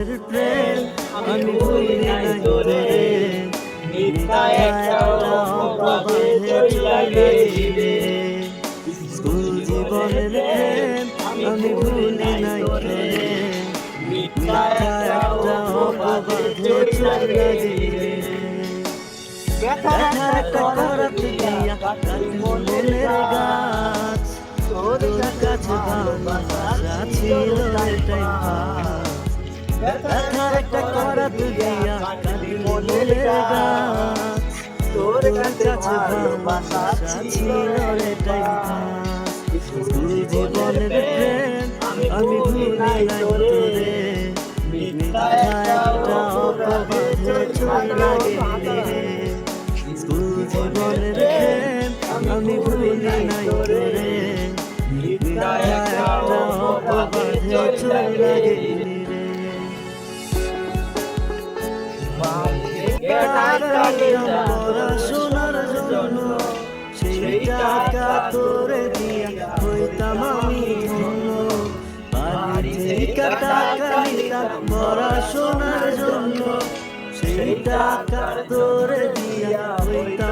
প্রেম আমি ভুলি নাই তোরে, মিথ্যা একটা অপবাদে চইলা গেলি রে। স্কুল জীবনের প্রেম আমি ভুলি নাই তোরে, মিথ্যা একটা অপবাদে চইলা গেলি রে। ব্যথার একটা করাত দিয়া কাটি মনের গাছ, তোর কাছে ভালোবাসা ছিল এটাই ভাব। ব্যথার একটা করাত দিয়া কাটি মনের গাছ, তোর কাছে ভালোবাসা ছিল এটাই ভাব। স্কুল জীবনের প্রেম আমি ভুলি নাই তোরে, মিথ্যা একটা অপবাদে চইলা গেলি রে। স্কুল জীবনের প্রেম আমি ভুলি নাই তোরে, মিথ্যা একটা অপবাদে চইলা গেলি রে। পড়াশোনার জন্য সেই টাকা তোরে দিয়া হইতাম আমি ধন্য, বাড়ি থেকে টাকা নিতাম পড়াশোনার জন্য, সেই টাকা তোরে দিয়া হইতাম